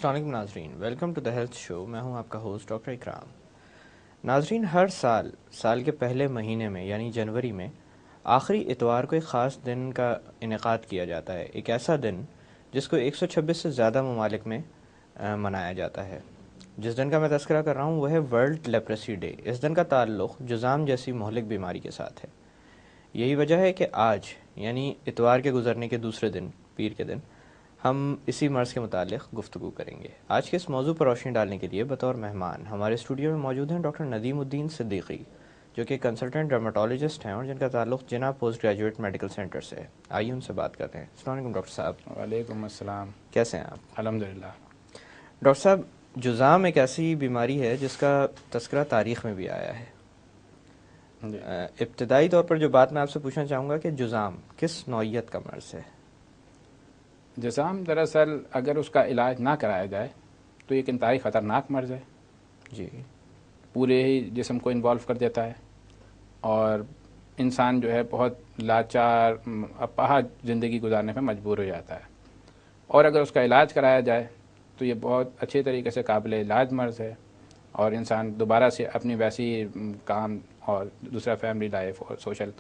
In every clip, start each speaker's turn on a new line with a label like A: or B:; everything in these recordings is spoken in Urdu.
A: السلام علیکم ناظرین، ویلکم ٹو دا ہیلتھ شو۔ میں ہوں آپ کا ہوسٹ ڈاکٹر اکرام۔ ناظرین، ہر سال کے پہلے مہینے میں یعنی جنوری میں آخری اتوار کو ایک خاص دن کا انعقاد کیا جاتا ہے، ایک ایسا دن جس کو 126 سے زیادہ ممالک میں منایا جاتا ہے۔ جس دن کا میں تذکرہ کر رہا ہوں وہ ہے ورلڈ لیپریسی ڈے۔ اس دن کا تعلق جذام جیسی مہلک بیماری کے ساتھ ہے۔ یہی وجہ ہے کہ آج یعنی اتوار کے گزرنے کے دوسرے دن، پیر کے دن، ہم اسی مرض کے متعلق گفتگو کریں گے۔ آج کے اس موضوع پر روشنی ڈالنے کے لیے بطور مہمان ہمارے اسٹوڈیو میں موجود ہیں ڈاکٹر ندیم الدین صدیقی، جو کہ کنسلٹنٹ ڈرماٹولوجسٹ ہیں اور جن کا تعلق جناح پوسٹ گریجویٹ میڈیکل سینٹر سے ہے۔ آئیے ان سے بات کرتے ہیں۔ السلام علیکم ڈاکٹر صاحب۔
B: وعلیکم السلام۔
A: کیسے ہیں آپ؟
B: الحمدللہ۔
A: ڈاکٹر صاحب، جذام ایک ایسی بیماری ہے جس کا تذکرہ تاریخ میں بھی آیا ہے۔ ابتدائی طور پر جو بات میں آپ سے پوچھنا چاہوں گا کہ جذام کس نوعیت کا مرض ہے؟
B: جذام دراصل اگر اس کا علاج نہ کرایا جائے تو ایک انتہائی خطرناک مرض ہے۔
A: جی۔
B: پورے ہی جسم کو انوالو کر دیتا ہے اور انسان جو ہے بہت لاچار اپاہج زندگی گزارنے پہ مجبور ہو جاتا ہے، اور اگر اس کا علاج کرایا جائے تو یہ بہت اچھے طریقے سے قابل علاج مرض ہے اور انسان دوبارہ سے اپنی ویسی کام اور دوسرا فیملی لائف اور سوشل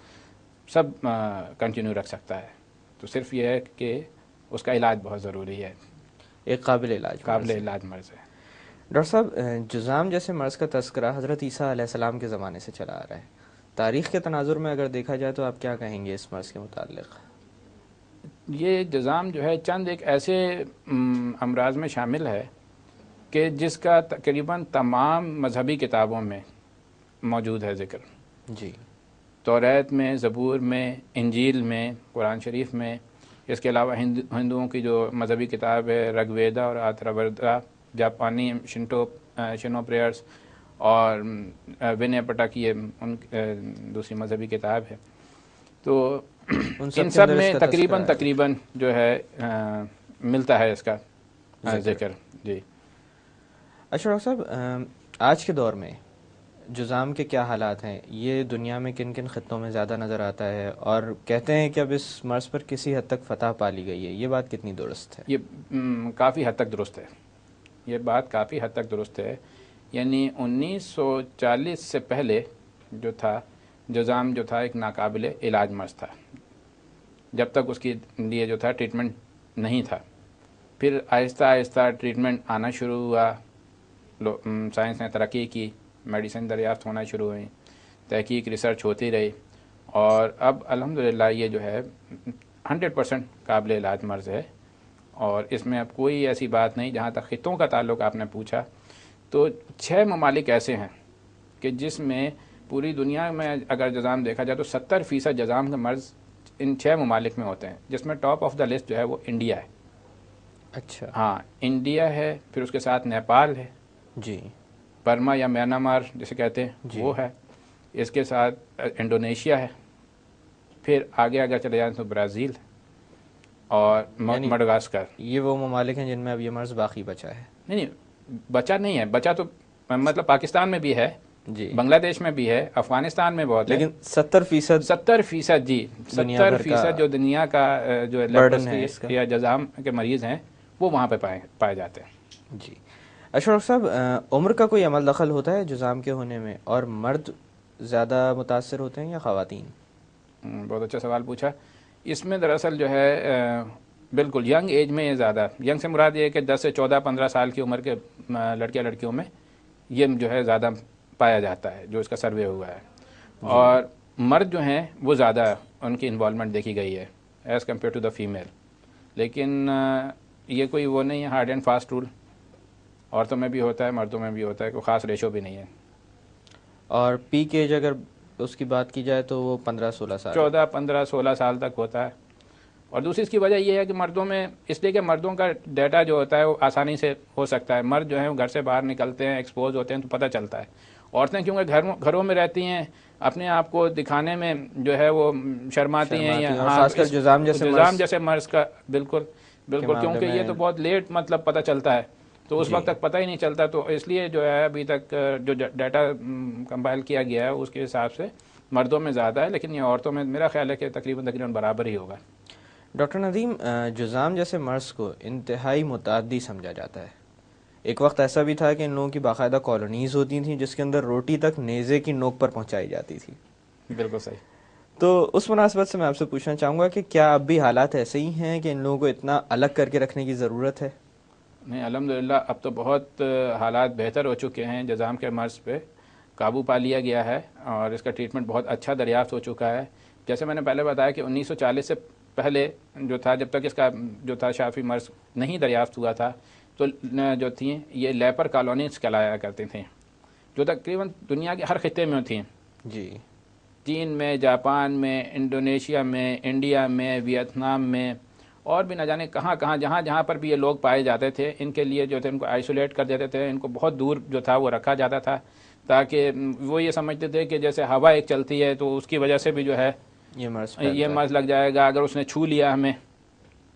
B: سب کنٹینیو رکھ سکتا ہے۔ تو صرف یہ ہے کہ اس کا علاج بہت ضروری ہے۔
A: ایک قابل علاج
B: مرض ہے۔
A: ڈاکٹر صاحب، جذام جیسے مرض کا تذکرہ حضرت عیسیٰ علیہ السلام کے زمانے سے چلا آ رہا ہے۔ تاریخ کے تناظر میں اگر دیکھا جائے تو آپ کیا کہیں گے اس مرض کے متعلق؟
B: یہ جذام جو ہے چند ایک ایسے امراض میں شامل ہے کہ جس کا تقریباً تمام مذہبی کتابوں میں موجود ہے ذکر۔
A: جی۔
B: توریت میں، زبور میں، انجیل میں، قرآن شریف میں، اس کے علاوہ ہندوؤں کی جو مذہبی کتاب ہے رگ ویدا اور اتھرویدا، جاپانی شنو پریئرز اور ونے پٹا کی ان دوسری مذہبی کتاب ہے، تو ان سب میں تقریباً جو ہے ملتا ہے اس کا ذکر۔ جی۔
A: اچھا ڈاکٹر صاحب، آج کے دور میں جذام کے کیا حالات ہیں؟ یہ دنیا میں کن کن خطوں میں زیادہ نظر آتا ہے، اور کہتے ہیں کہ اب اس مرض پر کسی حد تک فتح پا لی گئی ہے، یہ بات کتنی درست ہے؟
B: یہ کافی حد تک درست ہے، یہ بات کافی حد تک درست ہے۔ یعنی 1940 سے پہلے جو تھا جذام جو تھا ایک ناقابل علاج مرض تھا، جب تک اس کے لیے جو تھا ٹریٹمنٹ نہیں تھا۔ پھر آہستہ آہستہ ٹریٹمنٹ آنا شروع ہوا، سائنس نے ترقی کی، میڈیسن دریافت ہونا شروع ہوئی، تحقیق ریسرچ ہوتی رہی، اور اب الحمدللہ یہ جو ہے 100% قابل علاج مرض ہے۔ اور اس میں اب کوئی ایسی بات نہیں۔ جہاں تک خطوں کا تعلق آپ نے پوچھا تو 6 ممالک ایسے ہیں کہ جس میں پوری دنیا میں اگر جذام دیکھا جائے تو 70% جذام کا مرض ان 6 ممالک میں ہوتے ہیں، جس میں ٹاپ آف دا لسٹ جو ہے وہ انڈیا ہے۔
A: اچھا۔
B: ہاں، انڈیا ہے، پھر اس کے ساتھ نیپال ہے،
A: جی،
B: برما یا میانمار جسے کہتے ہیں وہ ہے، اس کے ساتھ انڈونیشیا ہے، پھر آگے اگر چلے جائیں تو برازیل اور مڈغاسکر۔
A: یہ وہ ممالک ہیں جن میں اب یہ مرض باقی بچا ہے؟
B: نہیں، بچا نہیں ہے، بچا تو مطلب پاکستان میں بھی ہے،
A: جی،
B: بنگلہ دیش میں بھی ہے، افغانستان میں بہت ہے،
A: لیکن 70%
B: جی 70% جو دنیا کا جو لیپریسی یا جذام کے مریض ہیں وہ وہاں پہ پائے جاتے ہیں۔
A: جی۔ اچھا ڈاکٹر صاحب، عمر کا کوئی عمل دخل ہوتا ہے جذام کے ہونے میں، اور مرد زیادہ متاثر ہوتے ہیں یا خواتین؟
B: بہت اچھا سوال پوچھا۔ اس میں دراصل جو ہے بالکل ینگ ایج میں یہ زیادہ، ینگ سے مراد یہ ہے کہ 10 سے 14-15 سال کی عمر کے لڑکیاں لڑکیوں میں یہ جو ہے زیادہ پایا جاتا ہے، جو اس کا سروے ہوا ہے، اور مرد جو ہیں وہ زیادہ ان کی انوالومنٹ دیکھی گئی ہے as compared to the female. لیکن یہ کوئی وہ نہیں ہے ہارڈ اینڈ فاسٹ رول، عورتوں میں بھی ہوتا ہے مردوں میں بھی ہوتا ہے، کوئی خاص ریشو بھی نہیں ہے۔
A: اور پیک ایج اگر اس کی بات کی جائے تو وہ 15-16 سال،
B: 14-15-16 سال تک ہوتا ہے۔ اور دوسری اس کی وجہ یہ ہے کہ مردوں میں، اس لیے کہ مردوں کا ڈیٹا جو ہوتا ہے وہ آسانی سے ہو سکتا ہے، مرد جو ہیں وہ گھر سے باہر نکلتے ہیں، ایکسپوز ہوتے ہیں تو پتہ چلتا ہے۔ عورتیں کیونکہ گھروں میں رہتی ہیں، اپنے آپ کو دکھانے میں جو ہے وہ شرماتی ہیں،
A: خاص کر جذام
B: جیسے مرض کا، بالکل کیونکہ یہ تو بہت لیٹ مطلب پتہ چلتا ہے، تو اس وقت تک پتہ ہی نہیں چلتا، تو اس لیے جو ہے ابھی تک جو ڈیٹا کمپائل کیا گیا ہے اس کے حساب سے مردوں میں زیادہ ہے، لیکن یہ عورتوں میں میرا خیال ہے کہ تقریباً برابر ہی ہوگا۔
A: ڈاکٹر ندیم، جذام جیسے مرض کو انتہائی متعدی سمجھا جاتا ہے، ایک وقت ایسا بھی تھا کہ ان لوگوں کی باقاعدہ کالونیز ہوتی تھیں جس کے اندر روٹی تک نیزے کی نوک پر پہنچائی جاتی تھی.
B: بالکل صحیح.
A: تو اس مناسبت سے میں آپ سے پوچھنا چاہوں گا کہ کیا اب بھی حالات ایسے ہی ہیں کہ ان لوگوں کو اتنا الگ کر کے رکھنے کی ضرورت ہے؟
B: نہیں، الحمدللہ اب تو بہت حالات بہتر ہو چکے ہیں. جذام کے مرض پہ قابو پا لیا گیا ہے اور اس کا ٹریٹمنٹ بہت اچھا دریافت ہو چکا ہے. جیسے میں نے پہلے بتایا کہ 1940 سے پہلے جو تھا، جب تک اس کا جو تھا شافی مرض نہیں دریافت ہوا تھا، تو جو تھیں یہ لیپر کالونیز کہلایا کرتی تھیں، جو تقریباً دنیا کے ہر خطے میں تھیں.
A: جی.
B: چین میں، جاپان میں، انڈونیشیا میں، انڈیا میں، ویتنام میں، اور بھی نہ جانے کہاں کہاں، جہاں جہاں پر بھی یہ لوگ پائے جاتے تھے، ان کے لیے جو تھے ان کو آئسولیٹ کر دیتے تھے. ان کو بہت دور جو تھا وہ رکھا جاتا تھا، تاکہ وہ یہ سمجھتے تھے کہ جیسے ہوا ایک چلتی ہے تو اس کی وجہ سے بھی جو ہے
A: یہ
B: یہ مرض لگ جائے گا. اگر اس نے چھو لیا ہمیں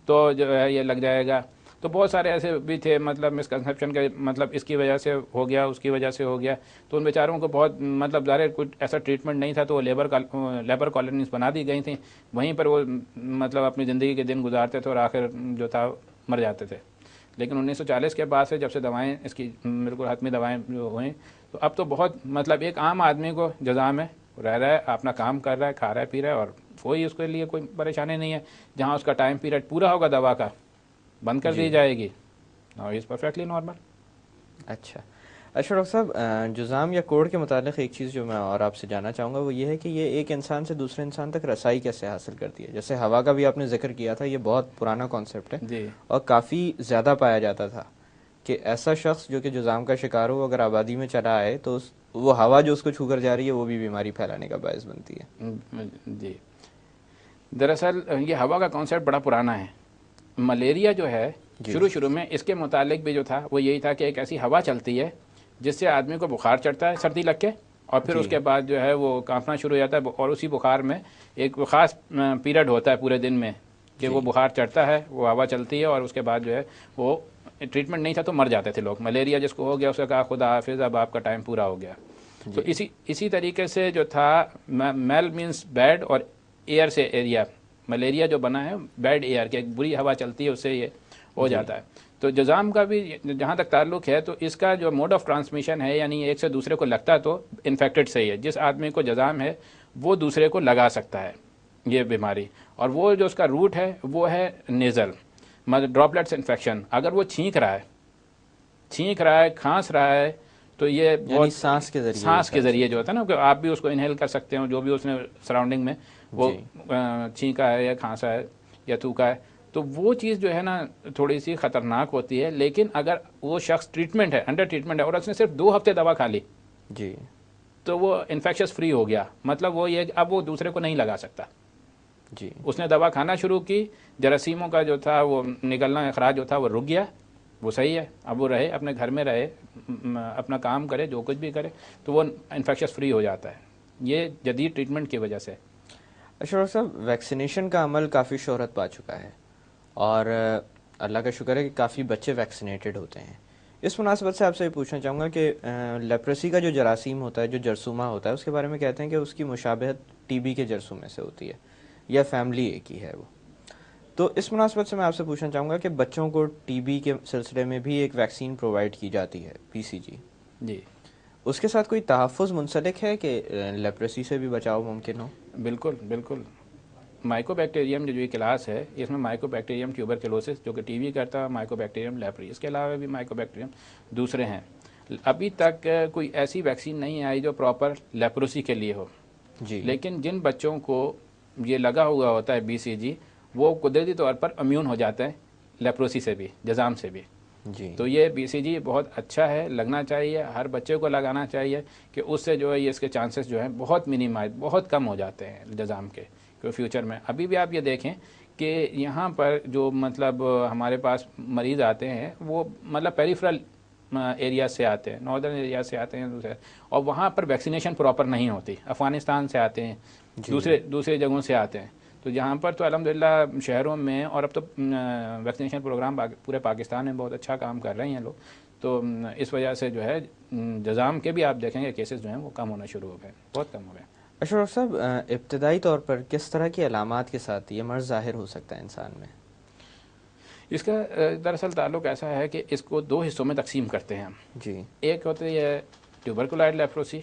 B: تو جو ہے یہ لگ جائے گا. تو بہت سارے ایسے بھی تھے، مطلب مسکنسیپشن کے، مطلب اس کی وجہ سے ہو گیا، اس کی وجہ سے ہو گیا. تو ان بیچاروں کو بہت، مطلب ظاہر کوئی ایسا ٹریٹمنٹ نہیں تھا، تو وہ لیبر کالونیز بنا دی گئی تھیں. وہیں پر وہ مطلب اپنی زندگی کے دن گزارتے تھے اور آخر جو تھا مر جاتے تھے. لیکن 1940 کے بعد سے جب سے دوائیں اس کی بالکل حتمی دوائیں جو ہوئیں، تو اب تو بہت، مطلب ایک عام آدمی کو جزا میں رہ رہا ہے، اپنا کام کر رہا ہے، کھا رہا ہے، پی رہا ہے، اور کوئی اس کے لیے کوئی پریشانی نہیں ہے. جہاں اس کا ٹائم پیریڈ پورا ہوگا دوا کا، بند کر دی جائے گی. Now is perfectly normal.
A: اچھا ڈاکٹر صاحب، جذام یا کوڑ کے متعلق ایک چیز جو میں اور آپ سے جاننا چاہوں گا وہ یہ ہے کہ یہ ایک انسان سے دوسرے انسان تک رسائی کیسے حاصل کرتی ہے؟ جیسے ہوا کا بھی آپ نے ذکر کیا تھا، یہ بہت پرانا کانسیپٹ ہے
B: جی.
A: اور کافی زیادہ پایا جاتا تھا کہ ایسا شخص جو کہ جذام کا شکار ہو اگر آبادی میں چلا آئے تو وہ ہوا جو اس کو چھو کر جا رہی ہے وہ بھی بیماری پھیلانے کا باعث بنتی ہے.
B: جی، دراصل یہ ہوا کا کانسیپٹ بڑا پرانا ہے. ملیریا جو ہے شروع میں اس کے متعلق بھی جو تھا وہ یہی تھا کہ ایک ایسی ہوا چلتی ہے جس سے آدمی کو بخار چڑھتا ہے سردی لگ کے، اور پھر اس کے بعد جو ہے وہ کانپنا شروع ہو جاتا ہے. اور اسی بخار میں ایک خاص پیریڈ ہوتا ہے پورے دن میں کہ وہ بخار چڑھتا ہے، وہ ہوا چلتی ہے، اور اس کے بعد جو ہے وہ ٹریٹمنٹ نہیں تھا تو مر جاتے تھے لوگ. ملیریا جس کو ہو گیا اسے کہا خدا حافظ، اب آپ کا ٹائم پورا ہو گیا. تو اسی طریقے سے جو تھا میل مینس بیڈ، اور ایئر سے ایریا، ملیریا جو بنا ہے بیڈ ایئر کے، ایک بری ہوا چلتی ہے اس سے یہ ہو جاتا ہے. تو جذام کا بھی جہاں تک تعلق ہے تو اس کا جو موڈ آف ٹرانسمیشن ہے، یعنی ایک سے دوسرے کو لگتا تو انفیکٹڈ سے ہی ہے. جس آدمی کو جذام ہے وہ دوسرے کو لگا سکتا ہے یہ بیماری، اور وہ جو اس کا روٹ ہے وہ ہے نیزل، مطلب ڈراپلیٹس انفیکشن. اگر وہ چھینک رہا ہے، کھانس رہا ہے، تو یہ بہت
A: سانس کے ذریعے
B: جو ہوتا ہے نا، کہ آپ بھی اس کو انہیل کر سکتے ہو، جو بھی اس نے سراؤنڈنگ میں وہ چھینکا ہے یا کھانسا ہے یا تھوکا ہے، تو وہ چیز جو ہے نا تھوڑی سی خطرناک ہوتی ہے. لیکن اگر وہ شخص ٹریٹمنٹ ہے، انڈر ٹریٹمنٹ ہے، اور اس نے صرف 2 ہفتے دوا کھا لی تو وہ انفیکشس فری ہو گیا. مطلب وہ یہ اب وہ دوسرے کو نہیں لگا سکتا. اس نے دوا کھانا شروع کی، جراثیموں کا جو تھا وہ نکلنا، اخراج جو تھا وہ رک گیا، وہ صحیح ہے. اب وہ رہے، اپنے گھر میں رہے، اپنا کام کرے، جو کچھ بھی کرے، تو وہ انفیکشس فری ہو جاتا ہے. یہ جدید ٹریٹمنٹ کی وجہ سے.
A: ڈاکٹر صاحب، ویکسینیشن کا عمل کافی شہرت پا چکا ہے اور اللہ کا شکر ہے کہ کافی بچے ویکسینیٹڈ ہوتے ہیں. اس مناسبت سے آپ سے یہ پوچھنا چاہوں گا کہ لیپریسی کا جو جراثیم ہوتا ہے، جو جرثومہ ہوتا ہے، اس کے بارے میں کہتے ہیں کہ اس کی مشابہت ٹی بی کے جرثومے سے ہوتی ہے یا فیملی ایک ہی ہے وہ. تو اس مناسبت سے میں آپ سے پوچھنا چاہوں گا کہ بچوں کو ٹی بی کے سلسلے میں بھی ایک ویکسین پرووائڈ کی جاتی ہے، پی سی جی.
B: جی،
A: اس کے ساتھ کوئی تحفظ منسلک ہے کہ لیپریسی سے بھی بچاؤ ممکن ہو؟
B: بالکل. مائکو بیکٹیریم جو یہ کلاس ہے، اس میں مائکو بیکٹیریم ٹیوبرکلوسس جو کہ ٹی وی کرتا ہے، مائکو بیکٹیریم لیپری، اس کے علاوہ بھی مائکو بیکٹیریم دوسرے ہیں. ابھی تک کوئی ایسی ویکسین نہیں آئی جو پراپر لیپروسی کے لیے ہو. لیکن جن بچوں کو یہ لگا ہوا ہوتا ہے بی سی جی، وہ قدرتی طور پر امیون ہو جاتے ہیں لیپروسی سے بھی، جذام سے بھی. تو یہ بی سی جی بہت اچھا ہے، لگنا چاہیے، ہر بچے کو لگانا چاہیے، کہ اس سے جو ہے یہ اس کے چانسز جو ہیں بہت منیمائز، بہت کم ہو جاتے ہیں جذام کے. کہ فیوچر میں ابھی بھی آپ یہ دیکھیں کہ یہاں پر جو مطلب ہمارے پاس مریض آتے ہیں وہ مطلب پیریفرل ایریا سے آتے ہیں، ناردرن ایریا سے آتے ہیں دوسرے، اور وہاں پر ویکسینیشن پراپر نہیں ہوتی. افغانستان سے آتے ہیں، دوسرے جگہوں سے آتے ہیں. تو جہاں پر تو الحمدللہ شہروں میں، اور اب تو ویکسینیشن پروگرام پورے پاکستان میں بہت اچھا کام کر رہے ہیں لوگ. تو اس وجہ سے جو ہے جذام کے بھی آپ دیکھیں گے کیسز جو ہیں وہ کم ہونا شروع ہو گئے، بہت کم ہو گئے.
A: اشرف صاحب، ابتدائی طور پر کس طرح کی علامات کے ساتھ یہ مرض ظاہر ہو سکتا ہے انسان میں؟
B: اس کا دراصل تعلق ایسا ہے کہ اس کو دو حصوں میں تقسیم کرتے ہیں ہم.
A: جی.
B: ایک ہوتی ہے ٹیوبرکلائڈ لیپروسی